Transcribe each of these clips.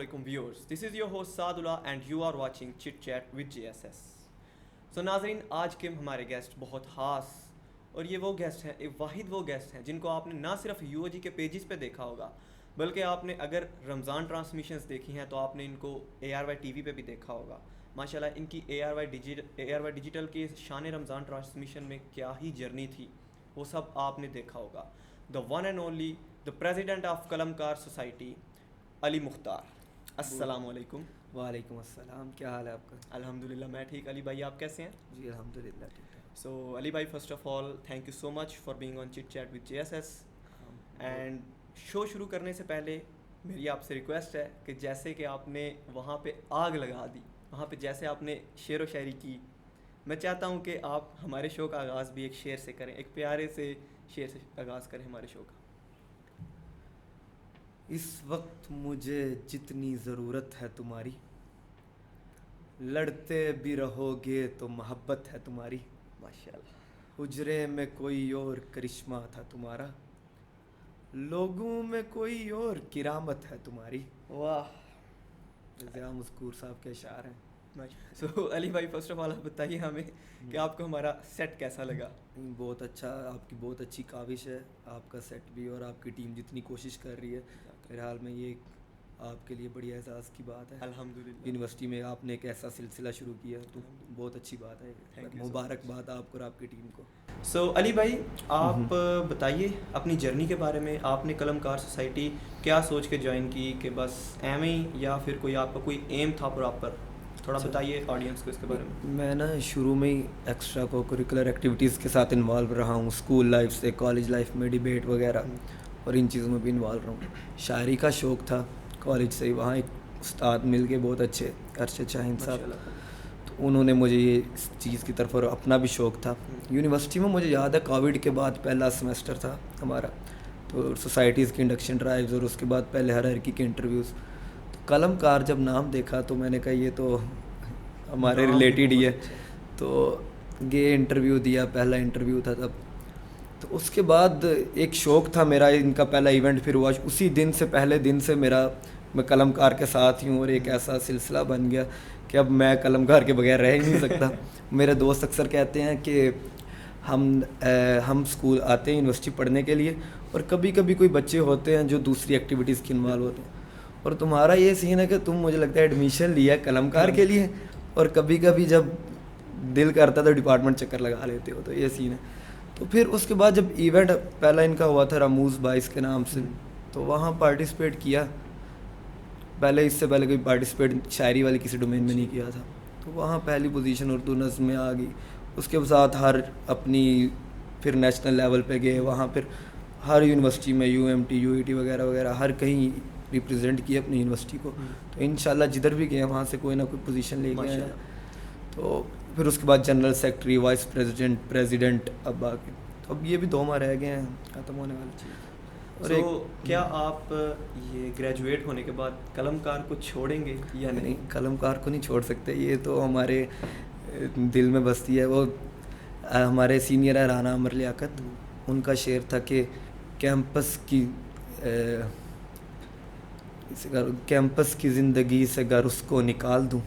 alaikum viewers. This is your host Saadullah and you are watching Chit Chat with JSS. So ناظرین آج کے ہمارے guest بہت خاص اور یہ وہ گیسٹ ہیں واحد وہ گیسٹ ہیں جن کو آپ نے نہ صرف یو او جی کے پیجز پہ دیکھا ہوگا بلکہ آپ نے اگر رمضان ٹرانسمیشنز دیکھی ہیں تو آپ نے ان کو اے آر وائی ٹی وی پہ بھی دیکھا ہوگا. ماشاءاللہ ان کی اے آر وائی ڈیجیٹل کی شان رمضان ٹرانسمیشن میں کیا ہی جرنی تھی وہ سب آپ نے دیکھا ہوگا. دا one and only the president of قلم کار سوسائٹی علی مختار. السلام علیکم. وعلیکم السلام. کیا حال ہے آپ کا؟ الحمدللہ میں ٹھیک. علی بھائی آپ کیسے ہیں؟ جی الحمدللہ ٹھیک ہے. سو علی بھائی first of all thank you so much for being on chit chat with J S S. And show شروع کرنے سے پہلے میری آپ سے ریکویسٹ ہے کہ جیسے کہ آپ نے وہاں پہ آگ لگا دی, وہاں پہ جیسے آپ نے شعر و شاعری کی, میں چاہتا ہوں کہ آپ ہمارے شو کا آغاز بھی ایک شعر سے کریں, ایک پیارے سے شعر سے آغاز کریں ہمارے شو کا. اس وقت مجھے جتنی ضرورت ہے تمہاری, لڑتے بھی رہو گے تو محبت ہے تمہاری. ماشاءاللہ. حجرے میں کوئی اور کرشمہ تھا تمہارا, لوگوں میں کوئی اور کرامت ہے تمہاری. واہ, ضیاء مذکور صاحب کے اشعار ہیں. سو علی بھائی فرسٹ آف آل آپ بتائیے ہمیں کہ آپ کو ہمارا سیٹ کیسا لگا. بہت اچھا, آپ کی بہت اچھی کاوش ہے, آپ کا سیٹ بھی اور آپ کی ٹیم جتنی کوشش کر رہی ہے میرے حال میں یہ آپ کے لیے بڑی اعزاز کی بات ہے. الحمدللہ یونیورسٹی میں آپ نے ایک ایسا سلسلہ شروع کیا تو بہت اچھی بات ہے. مبارکباد آپ کو اور آپ کی ٹیم کو. سو علی بھائی آپ بتائیے اپنی جرنی کے بارے میں. آپ نے قلم کار سوسائٹی کیا سوچ کے جوائن کی, کہ بس ایم ہی یا پھر کوئی آپ کا کوئی ایم تھا پراپر؟ تھوڑا بتائیے آڈینس کو اس کے بارے میں. میں نا شروع میں ہی ایکسٹرا کو کریکولر ایکٹیویٹیز کے ساتھ انوالو رہا ہوں, اسکول لائف سے کالج لائف میں ڈیبیٹ وغیرہ اور ان چیزوں میں بھی انوالو رہا ہوں. شاعری کا شوق تھا کالج سے ہی, وہاں ایک استاد مل کے بہت اچھے ارشد شاہین صاحب, تو انہوں نے مجھے یہ اس چیز کی طرف, اور اپنا بھی شوق تھا. یونیورسٹی میں مجھے یاد ہے کووڈ کے بعد پہلا سمیسٹر تھا ہمارا, تو سوسائٹیز کی انڈکشن ڈرائیوز اور اس کے بعد پہلے ہرارکی کے انٹرویوز. تو قلم کار جب نام دیکھا تو میں نے کہا یہ تو ہمارے ریلیٹڈ ہی ہے, تو یہ انٹرویو دیا, پہلا انٹرویو تھا تب. تو اس کے بعد ایک شوق تھا میرا, ان کا پہلا ایونٹ پھر ہوا, اسی دن سے پہلے دن سے میں قلم کار کے ساتھ ہی ہوں, اور ایک ایسا سلسلہ بن گیا کہ اب میں قلم کار کے بغیر رہ ہی نہیں سکتا. میرے دوست اکثر کہتے ہیں کہ ہم اسکول آتے ہیں یونیورسٹی پڑھنے کے لیے, اور کبھی کبھی کوئی بچے ہوتے ہیں جو دوسری ایکٹیویٹیز کی انوالو ہوتے ہیں, اور تمہارا یہ سین ہے کہ تم مجھے لگتا ہے ایڈمیشن لیا ہے قلم کار کے لیے, اور کبھی کبھی جب دل کرتا تو ڈپارٹمنٹ چکر لگا لیتے ہو. تو یہ سین ہے. تو پھر اس کے بعد جب ایونٹ پہلا ان کا ہوا تھا راموز 22 کے نام سے, تو وہاں پارٹیسپیٹ کیا. پہلے اس سے پہلے کوئی پارٹیسپیٹ شاعری والی کسی ڈومین میں نہیں کیا تھا, تو وہاں پہلی پوزیشن اردو نظم میں آ گئی. اس کے ساتھ ہر اپنی پھر نیشنل لیول پہ گئے, وہاں پھر ہر یونیورسٹی میں U M T, U E T وغیرہ وغیرہ ہر کہیں ریپرزینٹ کیا اپنی یونیورسٹی کو. تو انشاءاللہ جدھر بھی گئے وہاں سے کوئی نہ کوئی پوزیشن لے کے آئے. تو پھر اس کے بعد general secretary, vice president, president, اب باقی تو اب یہ بھی 2 ماہ رہ گئے ہیں ختم ہونے والے. اور کیا آپ یہ گریجویٹ ہونے کے بعد قلم کار کو چھوڑیں گے یا نہیں؟ قلم کار کو نہیں چھوڑ سکتے, یہ تو ہمارے دل میں بستی ہے. وہ ہمارے سینئر ہے رانا عمر لیاقت, ان کا شعر تھا کہ کیمپس کی زندگی سے گر اس کو نکال دوں,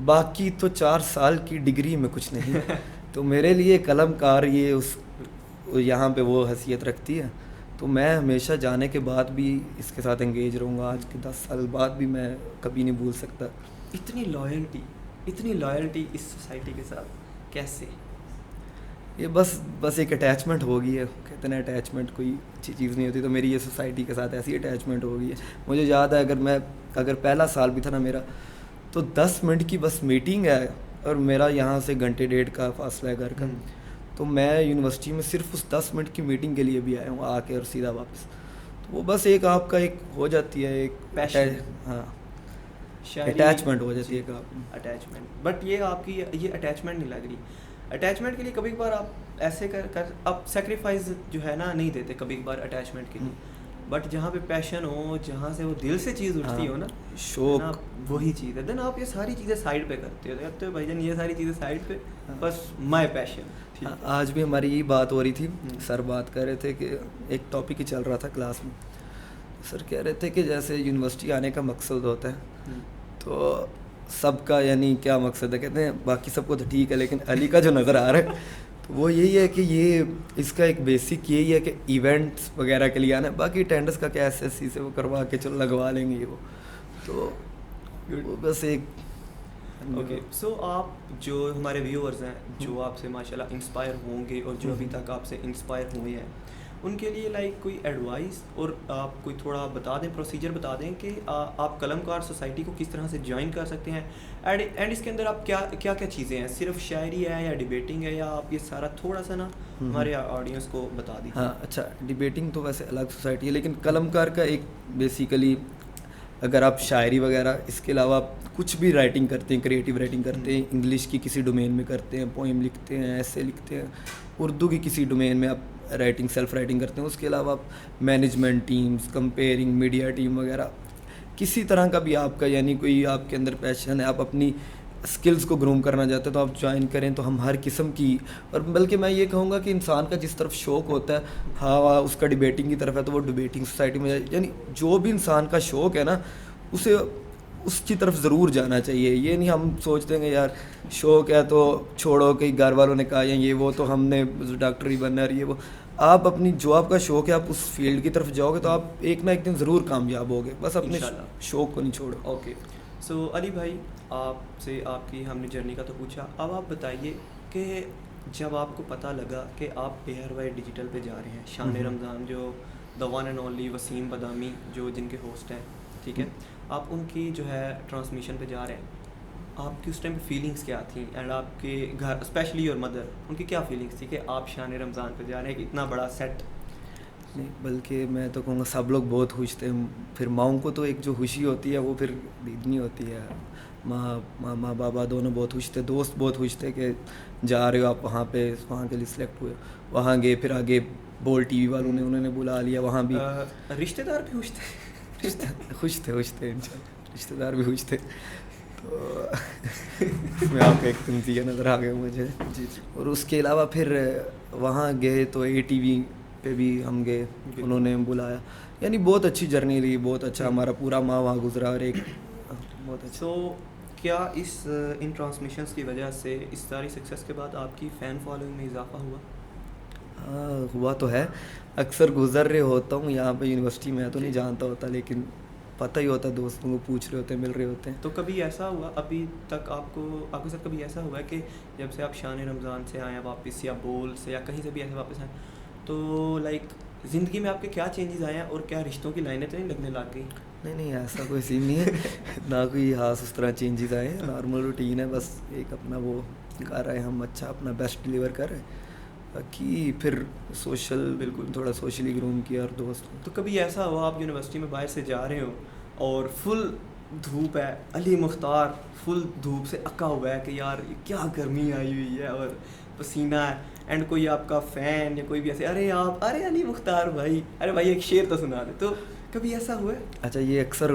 باقی تو 4 سال کی ڈگری میں کچھ نہیں. تو میرے لیے قلم کار یہ یہاں پہ وہ حیثیت رکھتی ہے. تو میں ہمیشہ جانے کے بعد بھی اس کے ساتھ انگیج رہوں گا. آج کے 10 سال بعد بھی میں کبھی نہیں بھول سکتا. اتنی لائلٹی اس سوسائٹی کے ساتھ کیسے؟ یہ بس ایک اٹیچمنٹ ہو گئی ہے. کہتے ہیں اٹیچمنٹ کوئی اچھی چیز نہیں ہوتی, تو میری یہ سوسائٹی کے ساتھ ایسی اٹیچمنٹ ہو گئی ہے. مجھے یاد ہے اگر پہلا سال بھی تھا نا میرا, تو 10 منٹ کی بس میٹنگ ہے, اور میرا یہاں سے 1.5 گھنٹے کا فاصلہ ہے گھر کا, تو میں یونیورسٹی میں صرف اس 10 منٹ کی میٹنگ کے لیے بھی آیا ہوں, آ کے اور سیدھا واپس. تو وہ بس ایک آپ کا ایک ہو جاتی ہے ایک پیشن, ہاں اٹیچمنٹ ہو جاتی ہے ایک آپ اٹیچمنٹ. بٹ یہ آپ کی یہ اٹیچمنٹ نہیں لگ رہی. اٹیچمنٹ کے لیے کبھی کبھار آپ ایسے کر آپ سیکریفائز جو ہے نا نہیں دیتے کبھی کبھار اٹیچمنٹ کے لیے, بٹ جہاں پہ پیشن ہو, جہاں سے وہ دل سے چیز اٹھتی ہو نا, شوق, وہی چیز ہے. دین آپ یہ ساری چیزیں سائڈ پہ کرتے ہو بھائی جان, یہ ساری چیزیں سائڈ پہ, بس مائی پیشن. آج بھی ہماری یہی بات ہو رہی تھی, سر بات کر رہے تھے کہ ایک ٹاپک ہی چل رہا تھا کلاس میں. سر کہہ رہے تھے کہ جیسے یونیورسٹی آنے کا مقصد ہوتا ہے تو سب کا یعنی کیا مقصد ہے, کہتے ہیں باقی سب کو تو ٹھیک ہے لیکن علی کا جو نظر آ رہا ہے تو وہ یہی ہے کہ یہ اس کا ایک بیسک یہی ہے کہ ایونٹس وغیرہ کے لیے آنا ہے, باقی اٹینڈنس کا کیا SSC سے وہ کروا کے چلو لگوا لیں گے وہ, تو وہ بس ایک. اوکے, سو آپ جو ہمارے ویورز ہیں جو آپ سے ماشاءاللہ انسپائر ہوں گے اور جو ابھی تک آپ سے انسپائر ہوئے ہیں ان کے لیے لائک کوئی ایڈوائس اور آپ کوئی تھوڑا بتا دیں, پروسیجر بتا دیں کہ آپ قلم کار سوسائٹی کو کس طرح سے جوائن کر سکتے ہیں اینڈ اس کے اندر آپ کیا کیا چیزیں ہیں, صرف شاعری ہے یا ڈیبیٹنگ ہے, یا آپ یہ سارا تھوڑا سا نا ہمارے آڈینس کو بتا دیجیے. ہاں اچھا, ڈیبیٹنگ تو ویسے الگ سوسائٹی ہے لیکن قلم کار کا ایک بیسیکلی اگر آپ شاعری وغیرہ اس کے علاوہ آپ کچھ بھی رائٹنگ کرتے ہیں, کریٹیو رائٹنگ کرتے ہیں, انگلش کی کسی ڈومین میں کرتے ہیں, پوئم لکھتے ہیں, ایسے لکھتے ہیں, اردو کی کسی ڈومین میں آپ رائٹنگ سیلف رائٹنگ کرتے ہیں, اس کے علاوہ آپ management teams, comparing, media team وغیرہ کسی طرح کا بھی آپ کا یعنی کوئی آپ کے اندر پیشن ہے, آپ اپنی اسکلز کو گروم کرنا چاہتے ہیں تو آپ جوائن کریں. تو ہم ہر قسم کی, اور بلکہ میں یہ کہوں گا کہ انسان کا جس طرف شوق ہوتا ہے ہاں اس کا ڈیبیٹنگ کی طرف ہے تو وہ ڈیبیٹنگ سوسائٹی میں جائے, یعنی جو بھی انسان کا شوق ہے نا اسے اس کی طرف ضرور جانا چاہیے. یہ نہیں ہم سوچتے ہیں کہ یار شوق ہے تو چھوڑو, کہ گھر والوں نے کہا یہ وہ تو ہم نے ڈاکٹر ہی بننا ہے یہ وہ. آپ اپنی جو آپ کا شوق ہے آپ اس فیلڈ کی طرف جاؤ گے تو آپ ایک نہ ایک دن ضرور کامیاب ہوگے, بس اپنے شوق کو نہیں چھوڑو. اوکے, سو علی بھائی آپ سے آپ کی ہم نے جرنی کا تو پوچھا, اب آپ بتائیے کہ جب آپ کو پتہ لگا کہ آپ ARY ڈیجیٹل پہ جا رہے ہیں, شان رمضان جو the one and only Waseem Badami جو جن کے ہوسٹ ہیں, ٹھیک ہے, آپ ان کی جو ہے ٹرانسمیشن پہ جا رہے ہیں, آپ کی اس ٹائم فیلنگس کیا تھیں اینڈ آپ کے گھر اسپیشلی یور مدر ان کی کیا فیلنگس تھی کہ آپ شان رمضان پہ جا رہے ہیں کہ اتنا بڑا سیٹ؟ نہیں بلکہ میں تو کہوں گا سب لوگ بہت خوش تھے, پھر ماؤں کو تو ایک جو خوشی ہوتی ہے وہ پھر دیدنی ہوتی ہے, ماں بابا دونوں بہت خوش تھے, دوست بہت خوش تھے کہ جا رہے ہو آپ وہاں پہ, وہاں کے لیے سلیکٹ ہوئے, وہاں گئے, پھر آگے بول ٹی وی والوں نے انہوں نے بلا لیا, وہاں بھی رشتہ دار بھی خوش تھے. خوش تھے ان شاء اللہ, رشتہ دار بھی خوش تھے. تو میں آپ کا ایک تنظیہ نظر آ گیا مجھے جی. اور اس کے علاوہ پھر وہاں گئے تو ATV پہ بھی ہم گئے, انہوں نے بلایا, یعنی بہت اچھی جرنی رہی, بہت اچھا ہمارا پورا ماہ وہاں گزرا, اور ایک بہت اچھا. سو کیا ان ٹرانسمیشنس کی وجہ سے اس ساری سکسیس کے بعد آپ کی فین فالوئنگ میں اضافہ ہوا؟ ہاں ہوا تو ہے, اکثر گزر رہے ہوتا ہوں یہاں پہ یونیورسٹی میں, تو نہیں جانتا ہوتا لیکن پتہ ہی ہوتا ہے, دوستوں کو پوچھ رہے ہوتے ہیں, مل رہے ہوتے ہیں. تو کبھی ایسا ہوا ابھی تک آپ کے ساتھ کبھی ایسا ہوا ہے کہ جب سے آپ شان رمضان سے آئے ہیں واپس, یا بول سے, یا کہیں سے بھی ایسے واپس آئیں, تو لائک زندگی میں آپ کے کیا چینجز آئے ہیں, اور کیا رشتوں کی لائنیں تو نہیں لگنے لگ گئی؟ نہیں ایسا کوئی سین نہیں ہے, نہ کوئی خاص اس طرح چینجز آئے ہیں, نارمل روٹین ہے, بس ایک اپنا وہ کر رہے ہیں ہم, اچھا اپنا بیسٹ ڈلیور کر رہے ہیں, باقی پھر سوشل بالکل تھوڑا سوشلی گروم کیا اور دوست. تو کبھی ایسا ہوا آپ یونیورسٹی میں باہر سے جا رہے ہو اور فل دھوپ ہے, علی مختار فل دھوپ سے اکا ہوا ہے کہ یار کیا گرمی آئی ہوئی ہے اور پسینہ ہے, اینڈ کوئی آپ کا فین یا کوئی بھی ایسے ارے علی مختار بھائی, ارے بھائی ایک شعر تو سنا دے, تو کبھی ایسا ہوا ہے؟ اچھا یہ اکثر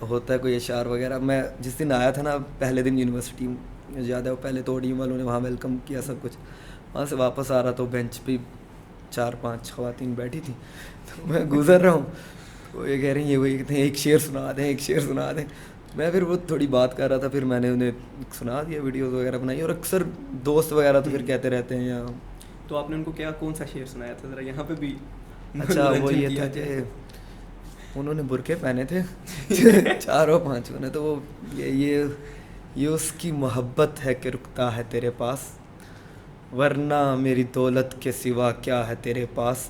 ہوتا ہے کوئی اشعار وغیرہ. میں جس دن آیا تھا نا پہلے دن یونیورسٹی میں زیادہ, پہلے تو ODM والوں نے وہاں ویلکم کیا سب کچھ, وہاں سے واپس آ رہا تو بینچ پہ 4-5 خواتین بیٹھی تھیں, تو میں گزر رہا ہوں, وہ یہ کہہ رہی ہیں وہی کہتے ہیں ایک شعر سنا دیں. میں پھر وہ تھوڑی بات کر رہا تھا, پھر میں نے انہیں سنا دیا, ویڈیوز وغیرہ بنائی, اور اکثر دوست وغیرہ تو پھر کہتے رہتے ہیں یہاں. تو آپ نے ان کو کون سا شعر سنایا تھا ذرا یہاں پہ بھی؟ اچھا وہ یہ تھا کہ انہوں نے برقعے پہنے تھے 4-5 نے, تو وہ یہ اس کی محبت ہے کہ رکتا ہے تیرے پاس, ورنہ میری دولت کے سوا کیا ہے تیرے پاس.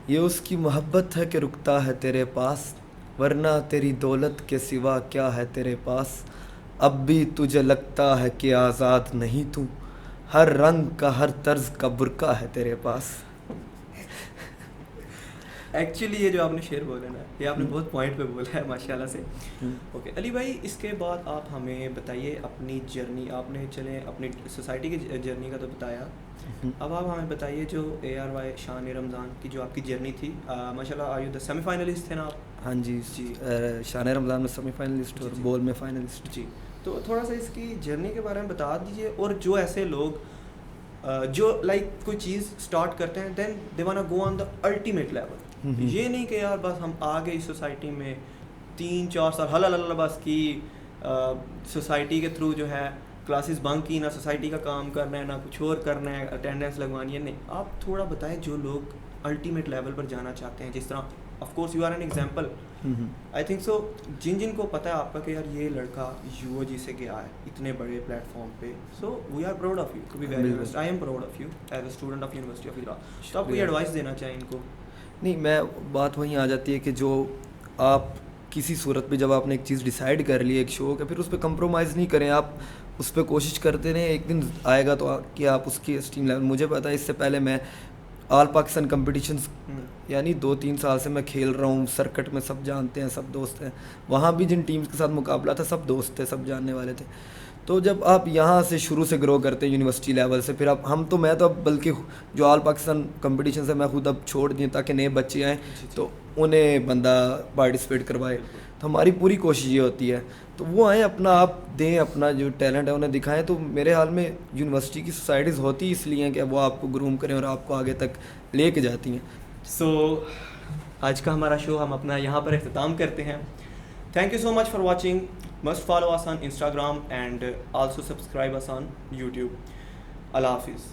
یہ اس کی محبت ہے کہ رکتا ہے تیرے پاس, ورنہ تیری دولت کے سوا کیا ہے تیرے پاس. اب بھی تجھے لگتا ہے کہ آزاد نہیں تو, ہر رنگ کا ہر طرز کا برقع ہے تیرے پاس. ایکچولی یہ جو آپ نے شعر بولا نا, یہ آپ نے بہت پوائنٹ پہ بولا ہے ماشاءاللہ سے. اوکے علی بھائی, اس کے بعد آپ ہمیں بتائیے اپنی جرنی. آپ نے چلیں اپنی سوسائٹی کی جرنی کا تو بتایا, اب آپ ہمیں بتائیے جو ARY شان رمضان کی جو آپ کی جرنی تھی, ماشاءاللہ are you the semifinalist تھے نا آپ؟ ہاں جی, شان رمضان میں سیمی فائنلسٹ اور بول میں فائنلسٹ. جی, تو تھوڑا سا اس کی جرنی کے بارے میں بتا دیجیے, اور جو ایسے لوگ جو لائک کوئی چیز اسٹارٹ کرتے ہیں then they want to go on the ultimate level, یہ نہیں کہ یار بس ہم آ گئے اس سوسائٹی میں 3-4 سال حل بس کی سوسائٹی کے تھرو جو ہے کلاسز بنک کی، نہ سوسائٹی کا کام کرنا ہے نہ کچھ اور کرنا ہے، اٹینڈنس لگوانی ہے. نہیں، آپ تھوڑا بتائیں جو لوگ الٹیمیٹ لیول پر جانا چاہتے ہیں، جس طرح of course you are an example. I think so جن کو پتہ ہے آپ کا کہ یار یہ لڑکا یو او جی سے گیا ہے اتنے بڑے پلیٹ فارم پہ، so we are proud of you, to be very honest I am proud of you as a student of university of Hira. تو آپ کوئی ایڈوائس دینا چاہیں ان کو؟ نہیں، میں بات وہیں آ جاتی ہے کہ جو آپ کسی صورت پہ جب آپ نے ایک چیز ڈیسائیڈ کر لی، ایک شوق ہے، پھر اس پہ کمپرومائز نہیں کریں. آپ اس پہ کوشش کرتے رہیں، ایک دن آئے گا تو کہ آپ اس کی اسٹیم لیول. مجھے پتا ہے اس سے پہلے میں آل پاکستان کمپٹیشنز یعنی 2-3 سال سے میں کھیل رہا ہوں. سرکٹ میں سب جانتے ہیں، سب دوست ہیں. وہاں بھی جن ٹیمز کے ساتھ مقابلہ تھا سب دوست تھے، سب جاننے والے تھے. تو جب آپ یہاں سے شروع سے گرو کرتے ہیں یونیورسٹی لیول سے، پھر اب میں تو اب بلکہ جو آل پاکستان کمپٹیشن سے میں خود اب چھوڑ دیں تاکہ نئے بچے آئیں تو انہیں بندہ پارٹیسپیٹ کروائے. تو ہماری پوری کوشش یہ ہوتی ہے تو وہ آئیں، اپنا آپ دیں، اپنا جو ٹیلنٹ ہے انہیں دکھائیں. تو میرے حال میں یونیورسٹی کی سوسائٹیز ہوتی اس لیے ہیں کہ وہ آپ کو گروم کریں اور آپ کو آگے تک لے کے جاتی ہیں. سو آج کا ہمارا شو ہم اپنا یہاں پر اختتام کرتے ہیں. Thank you so much for watching. Must follow us on Instagram and also subscribe us on YouTube. اللہ حافظ.